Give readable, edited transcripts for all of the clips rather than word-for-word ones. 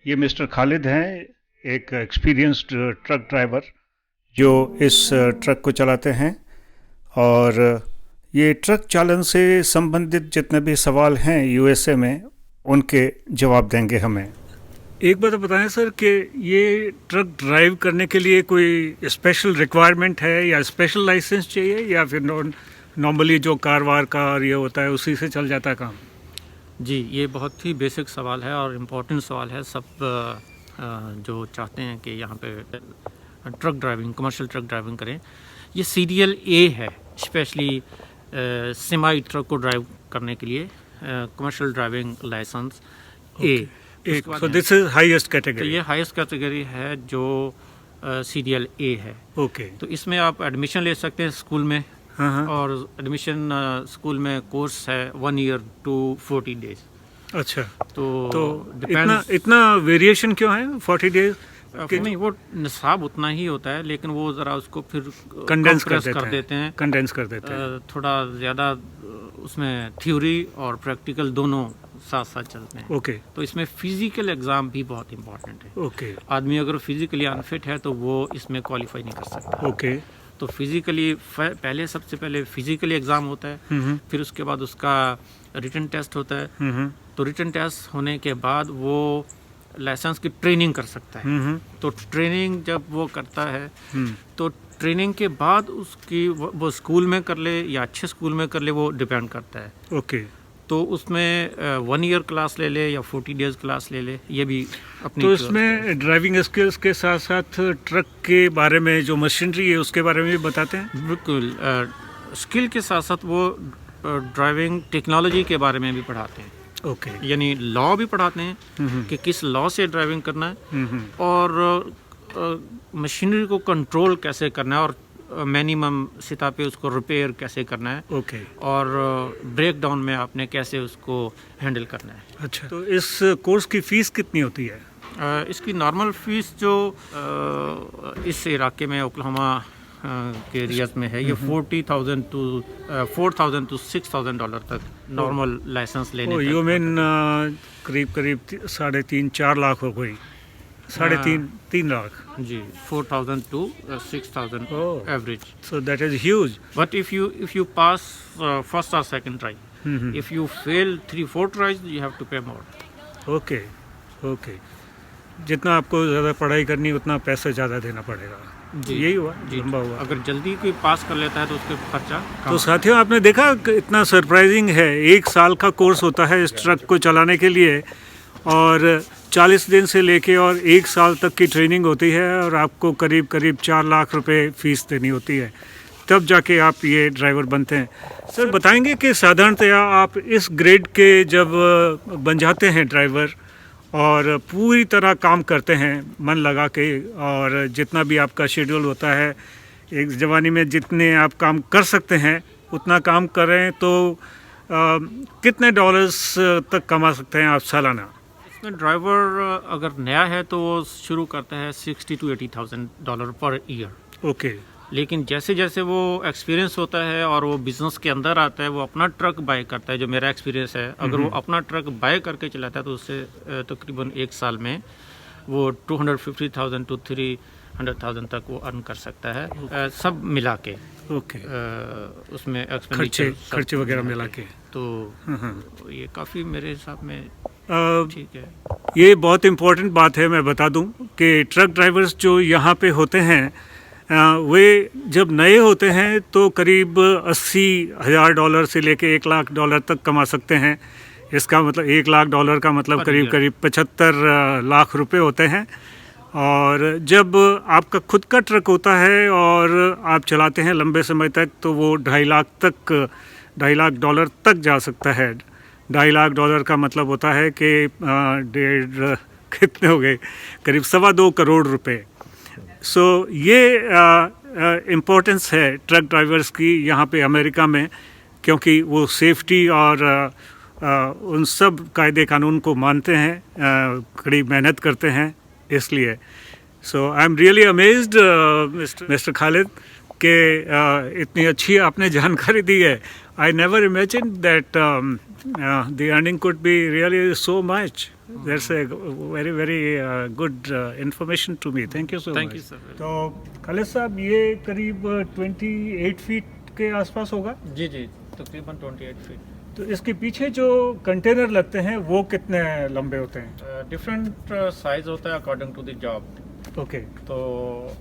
ये मिस्टर खालिद हैं, एक एक्सपीरियंस्ड ट्रक ड्राइवर जो इस ट्रक को चलाते हैं। और ये ट्रक चालन से संबंधित जितने भी सवाल हैं यूएसए में, उनके जवाब देंगे हमें। एक बात बताएं सर कि ये ट्रक ड्राइव करने के लिए कोई स्पेशल रिक्वायरमेंट है या स्पेशल लाइसेंस चाहिए, या फिर नॉर्मली जो कार वार का ये होता है उसी से चल जाता है काम? जी, ये बहुत ही बेसिक सवाल है और इम्पोर्टेंट सवाल है। सब जो चाहते हैं कि यहाँ पे truck driving, commercial truck driving करें, ये सीरियल ए है, स्पेशली सेमी ट्रक को ड्राइव करने के लिए commercial driving licence A. So this is highest category. तो ये हाईएस्ट कैटेगरी है जो सीरियल ए है। ओके। तो इसमें आप एडमिशन ले सकते हैं स्कूल में। हाँ। और एडमिशन स्कूल में कोर्स है 1 ईयर to 40 डेज। अच्छा, तो इतना वेरिएशन क्यों है 40 डेज? नहीं, वो निसाब उतना ही होता है, लेकिन वो ज़रा उसको फिर कंडेंस कर देते हैं। कंडेंस कर देते हैं। थोड़ा ज़्यादा उसमें थ्योरी और प्रैक्टिकल दोनों साथ साथ चलते हैं। ओके। तो इसमें फिजिकल एग्ज़ाम भी बहुत इंपॉर्टेंट है। ओके। आदमी अगर फिजिकली अनफिट है तो वो इसमें क्वालिफाई नहीं कर सकता। ओके। तो फिजिकली सबसे पहले फिजिकली एग्ज़ाम होता है, फिर उसके बाद उसका रिटन टेस्ट होता है। तो रिटन टेस्ट होने के बाद वो लाइसेंस की ट्रेनिंग कर सकता है। तो ट्रेनिंग जब वो करता है तो ट्रेनिंग के बाद उसकी वो स्कूल में कर ले या अच्छे स्कूल में कर ले, वो डिपेंड करता है। ओके। तो उसमें 1 ईयर क्लास ले ले या 40 डेज क्लास ले ले, ये भी अपनी। तो इसमें ड्राइविंग स्किल्स के साथ साथ ट्रक के बारे में जो मशीनरी है उसके बारे में भी बताते हैं? बिल्कुल। स्किल के साथ साथ वो ड्राइविंग टेक्नोलॉजी के बारे में भी पढ़ाते हैं। ओके। यानी लॉ भी पढ़ाते हैं कि किस लॉ से ड्राइविंग करना है, और मशीनरी को कंट्रोल कैसे करना है, और मिनिमम सतह पे उसको रिपेयर कैसे करना है। ओके। और ब्रेक डाउन में आपने कैसे उसको हैंडल करना है। अच्छा, तो इस कोर्स की फ़ीस कितनी होती है? इसकी नॉर्मल फीस जो इस इलाके में ओक्लाहोमा के एरियाज में है, ये 40,000 to 4,000 to $6,000 तक नॉर्मल लाइसेंस लेने तक। यू मीन करीब 3.5-4 लाख हो गई? 3.5 लाख? जी, 4,000 to 6,000 average. So that is huge. But if you pass first or second try, if you fail 3-4 tries, you have to pay more. Okay. Okay. जितना आपको ज़्यादा पढ़ाई करनी उतना पैसा ज़्यादा देना पड़ेगा। जी, यही हुआ, जी। लंबा हुआ। अगर जल्दी कोई पास कर लेता है तो उसके खर्चा कम। तो साथियों, आपने देखा इतना सरप्राइजिंग है। 1 साल का कोर्स होता है इस ट्रक को चलाने के लिए, और 40 दिन से लेके और 1 साल तक की ट्रेनिंग होती है, और आपको करीब 4 लाख रुपए फीस देनी होती है, तब जाके आप ये ड्राइवर बनते हैं। सर, बताएंगे कि साधारणतया आप इस ग्रेड के जब बन जाते हैं ड्राइवर और पूरी तरह काम करते हैं मन लगा के, और जितना भी आपका शेड्यूल होता है, एक जवानी में जितने आप काम कर सकते हैं उतना काम करें, तो कितने डॉलर्स तक कमा सकते हैं आप सालाना? इसमें ड्राइवर अगर नया है तो वो शुरू करता है $60,000 to $80,000 पर ईयर। ओके। लेकिन जैसे जैसे वो एक्सपीरियंस होता है और वो बिजनेस के अंदर आता है, वो अपना ट्रक बाय करता है। जो मेरा एक्सपीरियंस है, अगर वो अपना ट्रक बाय करके चलाता है तो उससे तकरीबन 1 साल में वो 250,000 to 300,000 तक वो अर्न कर सकता है, सब मिला के। ओके। उसमें खर्चे वगैरह मिला के। तो ये काफ़ी मेरे हिसाब में ठीक है। ये बहुत इम्पोर्टेंट बात है, मैं बता दूं कि ट्रक ड्राइवर्स जो यहाँ पे होते हैं, वे जब नए होते हैं तो करीब $80,000 से लेके $1 लाख तक कमा सकते हैं। इसका मतलब $1 लाख का मतलब करीब 75 लाख रुपए होते हैं। और जब आपका खुद का ट्रक होता है और आप चलाते हैं लंबे समय तक, तो वो $2.5 लाख तक जा सकता है। $2.5 लाख का मतलब होता है कि कितने हो गए, करीब 2.25 करोड़ रुपए। सो ये इम्पोर्टेंस है ट्रक ड्राइवर्स की यहाँ पे अमेरिका में, क्योंकि वो सेफ्टी और उन सब कायदे कानून को मानते हैं, कड़ी मेहनत करते हैं, इसलिए। So I am really amazed mister Khalid कि इतनी अच्छी आपने जानकारी दी है। I never imagine that the earning could be really so much. That's a very very good information to me, thank you so thank much. You sir. तो खालिद साहब, ये करीब 28 फीट के आसपास होगा। जी जी, तकरीबन 28 फीट। तो इसके पीछे जो कंटेनर लगते हैं वो कितने लंबे होते हैं? डिफरेंट साइज होता है according to the job. Okay. तो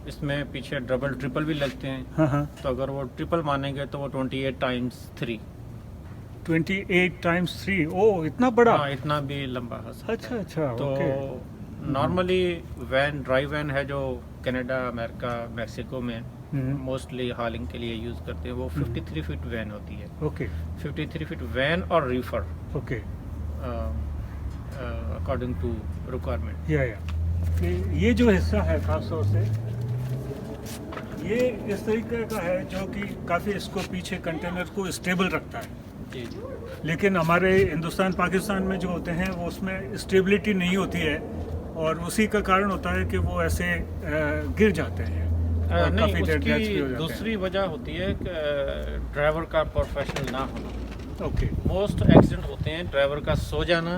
इसमें पीछे डबल ट्रिपल भी लगते हैं। हाँ हाँ। तो अगर वो ट्रिपल मानेंगे तो वो 28 टाइम्स 3। 28 टाइम्स 3, ओह इतना बड़ा। हाँ, इतना भी लंबा हो सकता है। अच्छा अच्छा, तो okay. Normally van, dry van है जो कनाडा, अमेरिका, मैक्सिको में मोस्टली हॉलिंग के लिए यूज़ करते हैं, वो 53 फीट वैन होती है। ओके 53 फीट वैन और reefer okay. According to requirement. या ये जो हिस्सा है खास तौर से ये इस तरीके का है जो कि काफ़ी इसको पीछे कंटेनर को स्टेबल रखता है। जी। लेकिन हमारे हिंदुस्तान पाकिस्तान में जो होते हैं वो उसमें स्टेबिलिटी नहीं होती है और उसी का कारण होता है कि वो ऐसे गिर जाते हैं और नहीं, काफ़ी देर डेथ भी हो उसकी जाते दूसरी वजह होती है कि ड्राइवर का प्रोफेशनल ना होना। हैं। ओके। मोस्ट एक्सीडेंट होते हैं ड्राइवर का सो जाना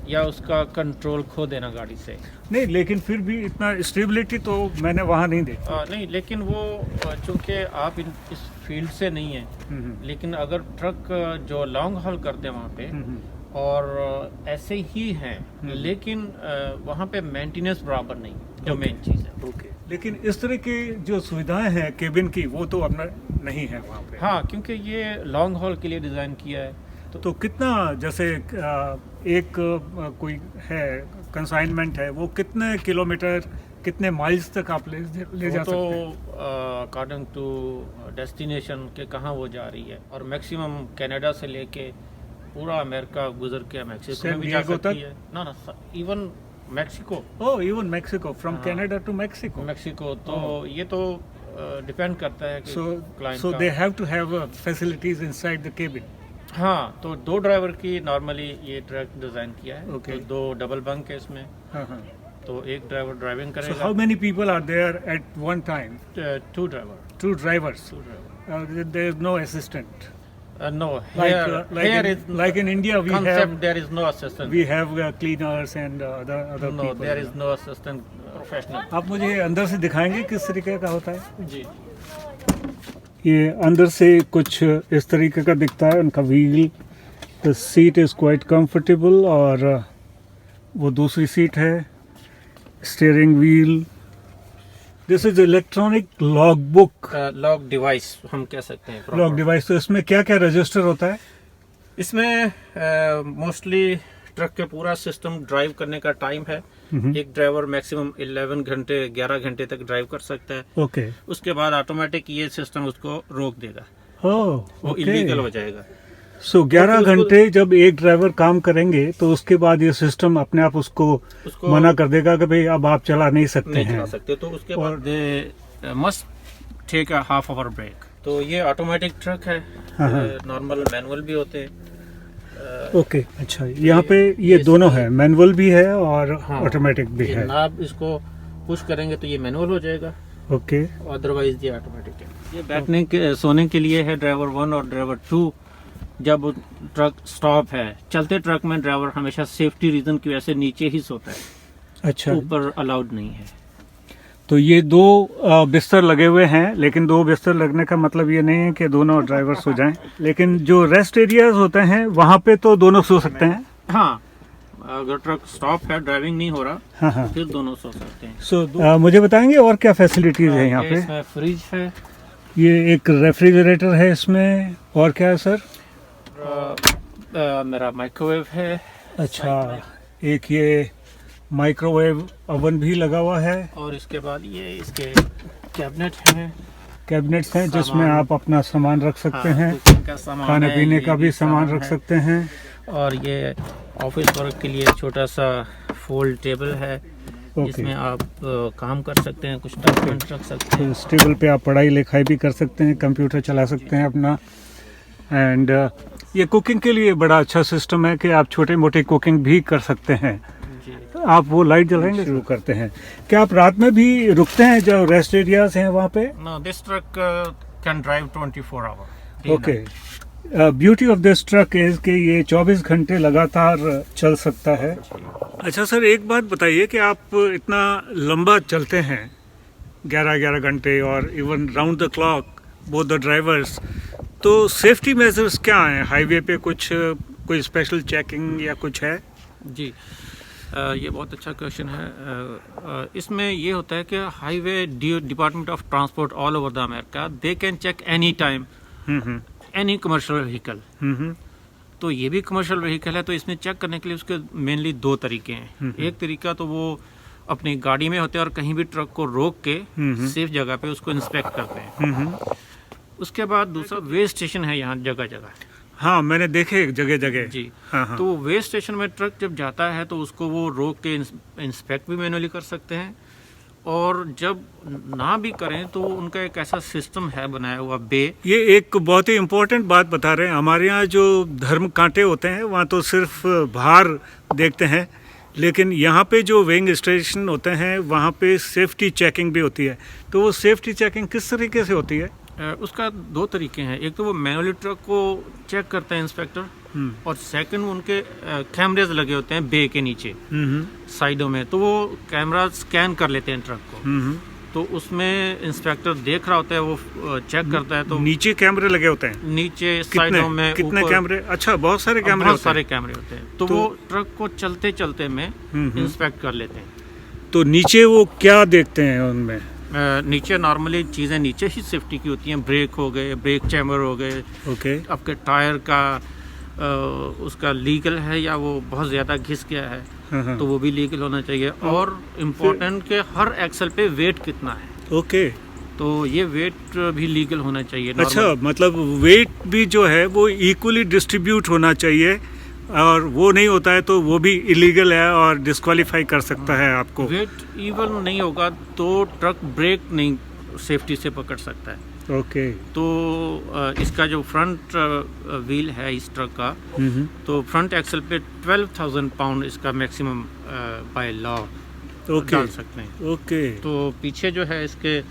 या उसका कंट्रोल खो देना गाड़ी से। नहीं, लेकिन फिर भी इतना स्टेबिलिटी तो मैंने वहाँ नहीं देखी। नहीं, लेकिन वो चूंकि आप इस फील्ड से नहीं है, लेकिन अगर ट्रक जो लॉन्ग हॉल करते हैं वहाँ पे और ऐसे ही हैं, लेकिन वहाँ पे मेंटेनेंस बराबर नहीं, जो मेन चीज़ है। ओके। लेकिन इस तरह की जो सुविधाएं हैं केबिन की वो तो अपना नहीं है वहाँ पे। हाँ, क्योंकि ये लॉन्ग हॉल के लिए डिज़ाइन किया है। तो कितना, जैसे एक कोई है कंसाइनमेंट है, वो कितने किलोमीटर, कितने माइल्स तक आप ले जा तो सकते हैं? अकॉर्डिंग टू डेस्टिनेशन के कहाँ वो जा रही है, और मैक्सिमम कनाडा से लेके पूरा अमेरिका गुजर के मैक्सिको में भी जा Diego सकती तक? है। ना, even Mexico. Oh, even Mexico, from हाँ। Canada to Mexico. मैक्सिको तो ये तो डिपेंड करता है कि सो क्लाइंट सो का। They have to have facilities inside the cabin. हाँ, तो 2 ड्राइवर की नॉर्मली ये ट्रक डिज़ाइन किया है। Okay. तो 2 डबल बंक है इसमें, हाँ हाँ। तो एक ड्राइवर ड्राइविंग So करेगा। how many people are there at one time? 2 driver. 2 drivers. 2 driver. There is no assistant. No, Like here, here in, is like in India we concept, have there is no assistant. we have cleaners and other No, people. there is no assistant professional. आप मुझे अंदर से दिखाएंगे किस तरीके का होता है? जी। ये अंदर से कुछ इस तरीके का दिखता है उनका wheel. The seat is quite comfortable और वो दूसरी सीट है, steering wheel. This is electronic log book, lock device हम कह सकते हैं proper. Log device. तो इसमें क्या क्या रजिस्टर होता है? इसमें मोस्टली ट्रक के पूरा सिस्टम ड्राइव करने का टाइम है। एक ड्राइवर मैक्सिमम 11 घंटे 11 घंटे तक ड्राइव कर सकता है। ओके। उसके बाद ऑटोमेटिक ये सिस्टम उसको रोक देगा, ओह, वो इलीगल हो जाएगा। सो 11 उसको- घंटे जब एक ड्राइवर काम करेंगे तो उसके बाद ये सिस्टम अपने आप उसको उसको मना कर देगा कि भाई अब आप चला नहीं सकते नहीं हैं। चला सकते। तो उसके और- बाद they must take a half hour break. तो ये ऑटोमेटिक ट्रक है, हाँ, हाँ। नॉर्मल मैनुअल भी होते हैं। ओके, अच्छा, यहाँ पे ये दोनों है, मैनुअल भी है और हाँ, ऑटोमेटिक भी ये है। नाब इसको पुश करेंगे तो ये मैनुअल हो जाएगा, ओके। अदरवाइज ये ऑटोमेटिक है। ये बैठने के सोने के लिए है ड्राइवर 1 और ड्राइवर 2। जब ट्रक स्टॉप है, चलते ट्रक में ड्राइवर हमेशा सेफ्टी रीजन की वजह से नीचे ही सोता है, अच्छा, ऊपर अलाउड नहीं है। तो ये 2 बिस्तर लगे हुए हैं, लेकिन 2 बिस्तर लगने का मतलब ये नहीं है कि दोनों ड्राइवर सो जाएं। लेकिन जो रेस्ट एरियाज होते हैं वहाँ पे तो दोनों सो सकते हैं। हाँ, अगर ट्रक स्टॉप है, ड्राइविंग नहीं हो रहा, हाँ हाँ। फिर दोनों सो सकते हैं। सो मुझे बताएंगे और क्या फैसिलिटीज है यहाँ पे? इसमें फ्रिज है, ये एक रेफ्रिजरेटर है इसमें, और क्या है सर? मेरा माइक्रोवेव है। अच्छा, एक ये माइक्रोवेव ओवन भी लगा हुआ है। और इसके बाद ये इसके कैबिनेट है, कैबिनेट्स हैं जिसमें सामान- आप अपना सामान रख सकते हाँ, हैं, कुकिंग का सामान खाने है, पीने ये का भी सामान रख है। सकते हैं। और ये ऑफिस वर्क के लिए छोटा सा फोल्ड टेबल है, जिसमें आप काम कर सकते हैं, कुछ डॉक्यूमेंट रख सकते हैं। इस टेबल पे आप पढ़ाई लिखाई भी कर सकते हैं, कंप्यूटर चला सकते हैं अपना। एंड ये कुकिंग के लिए बड़ा अच्छा सिस्टम है कि आप छोटे मोटे कुकिंग भी कर सकते हैं। जी। आप वो लाइट जलाएंगे, शुरू करते हैं। क्या आप रात में भी रुकते हैं जो रेस्ट एरियाज हैं वहाँ पे? No, this truck can drive 24 hours. Okay, beauty of this truck is कि ये 24 घंटे लगातार चल सकता है। अच्छा सर, एक बात बताइए कि आप इतना लंबा चलते हैं 11-11 घंटे और even round the clock both the drivers, तो सेफ्टी मेजर्स क्या हैं हाईवे पे? कुछ कोई स्पेशल चेकिंग या कुछ है? जी, ये बहुत अच्छा क्वेश्चन है। इसमें ये होता है कि highway department of transport all over the America, they can check any time any commercial vehicle. तो ये भी कमर्शियल व्हीकल है, तो इसमें चेक करने के लिए उसके मेनली दो तरीके हैं। एक तरीका तो वो अपनी गाड़ी में होते हैं और कहीं भी ट्रक को रोक के सेफ जगह पे उसको इंस्पेक्ट करते हैं। उसके बाद दूसरा वे स्टेशन है यहाँ जगह जगह। हाँ, मैंने देखे जगह जगह। जी, हाँ। तो वे स्टेशन में ट्रक जब जाता है तो उसको वो रोक के इंस्पेक्ट भी मैनुअली कर सकते हैं, और जब ना भी करें तो उनका एक ऐसा सिस्टम है बनाया हुआ बे। ये एक बहुत ही इम्पोर्टेंट बात बता रहे हैं। हमारे यहाँ जो धर्म कांटे होते हैं वहाँ तो सिर्फ बाहर देखते हैं, लेकिन यहाँ पे जो वेइंग स्टेशन होते हैं वहाँ पे सेफ्टी चेकिंग भी होती है। तो वो सेफ्टी चेकिंग किस तरीके से होती है? उसका दो तरीके हैं। एक तो वो मैनुअली ट्रक को चेक करते हैं इंस्पेक्टर, और सेकंड उनके कैमरेज लगे होते हैं बे के नीचे साइडों में, तो वो कैमरा स्कैन कर लेते हैं ट्रक को। तो उसमें इंस्पेक्टर देख रहा होता है, वो चेक करता है। तो नीचे कैमरे लगे होते हैं? नीचे साइडों में कितने कैमरे? अच्छा, बहुत सारे कैमरे? बहुत सारे कैमरे होते हैं। तो वो ट्रक को चलते चलते में इंस्पेक्ट कर लेते हैं। तो नीचे वो क्या देखते हैं उनमें? नीचे नॉर्मली चीज़ें नीचे ही सेफ्टी की होती हैं। ब्रेक हो गए, ब्रेक चैम्बर हो गए, ओके, आपके टायर का उसका लीगल है या वो बहुत ज़्यादा घिस गया है, तो वो भी लीगल होना चाहिए। और इम्पोर्टेंट के हर एक्सल पे वेट कितना है। ओके, तो ये वेट भी लीगल होना चाहिए। अच्छा, मतलब वेट भी जो है वो इक्वली डिस्ट्रीब्यूट होना चाहिए, और वो नहीं होता है तो वो भी इलीगल है और डिस्क्वालीफाई कर सकता है आपको। वेट इवन नहीं होगा तो ट्रक ब्रेक नहीं सेफ्टी से पकड़ सकता है। ओके। तो इसका जो फ्रंट व्हील है इस ट्रक का, तो फ्रंट एक्सल पे 12,000 पाउंड इसका मैक्सिमम बाय लॉ डाल सकते हैं। ओके। तो पीछे जो है इसके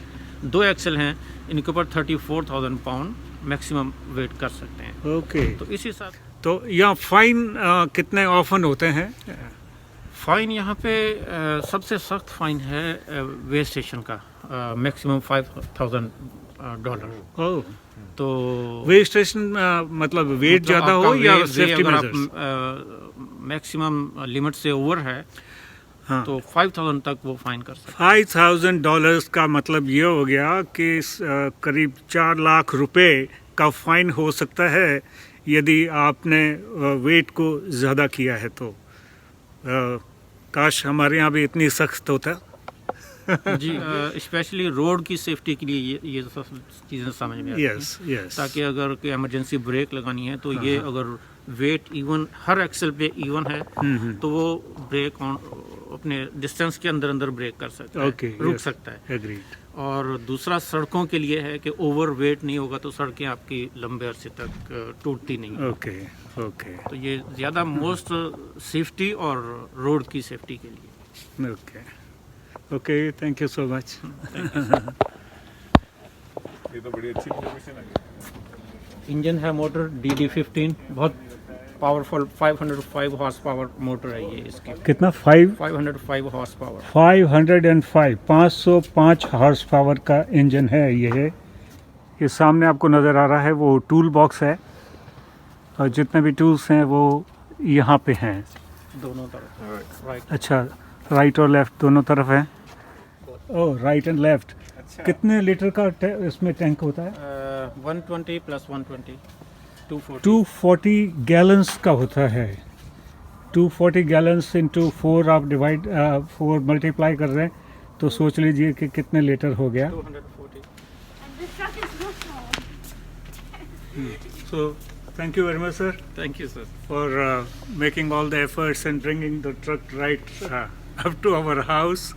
दो एक्सल हैं, इनके ऊपर 34,000 पाउंड मैक्सिमम वेट कर सकते हैं। ओके। तो इस हिसाब, तो यहाँ फाइन कितने ऑफन होते हैं? फाइन यहाँ पे सबसे सख्त फाइन है वे स्टेशन का, मैक्सिमम $5,000। ओह, तो वे स्टेशन मतलब वेट मतलब ज़्यादा आपका हो या वे सेफ्टी अगर मेजर्स? आप मैक्सिमम लिमिट से ओवर है, हाँ, तो 5,000 तक वो फाइन कर सकते $5,000 का मतलब ये हो गया कि करीब 4 लाख रुपए का फाइन हो सकता है यदि आपने वेट को ज़्यादा किया है। तो काश हमारे यहाँ भी इतनी सख्त होता। हैं। जी, स्पेशली रोड की सेफ्टी के लिए ये सब चीज़ें समझ में आती हैं। Yes, yes. ताकि अगर कोई इमरजेंसी ब्रेक लगानी है तो ये अगर वेट इवन हर एक्सल पे इवन है, तो वो ब्रेक ऑन अपने डिस्टेंस के अंदर अंदर ब्रेक कर सकता है, ओके, रुक यस, सकता है। एग्रीड। और दूसरा सड़कों के लिए है कि ओवर वेट नहीं होगा तो सड़कें आपकी लंबे अरसे तक टूटती नहीं। ओके, ओके, तो ये ज़्यादा मोस्ट सेफ्टी और रोड की सेफ्टी के लिए। Okay, okay, thank you so much. ये तो बड़ी अच्छी इन्फॉर्मेशन है। इंजन है मोटर DD15, बहुत पावरफुल 505 हॉर्स पावर मोटर है ये इसकी। कितना? 505 हॉर्स पावर। 505 हॉर्स पावर का इंजन है ये। ये सामने आपको नज़र आ रहा है वो टूल बॉक्स है, और जितने भी टूल्स हैं वो यहाँ पे हैं दोनों तरफ, राइट। अच्छा, राइट और लेफ्ट दोनों तरफ है। ओह, राइट एंड लेफ्ट। कितने लीटर का इसमें टैंक होता है? 120 + 120 240। 240 गैलन्स का होता है। 240 गैलन्स इंटू 4 आप डिवाइड 4 मल्टीप्लाई कर रहे हैं तो सोच लीजिए कि कितने लीटर हो गया। 240। So thank you very much, sir, Thank you, sir. for making all the efforts and bringing the truck right up to our house.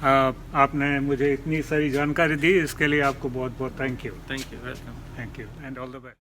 आपने मुझे इतनी सारी जानकारी दी, इसके लिए आपको बहुत बहुत thank you. Thank you. Welcome. Thank you and all the best.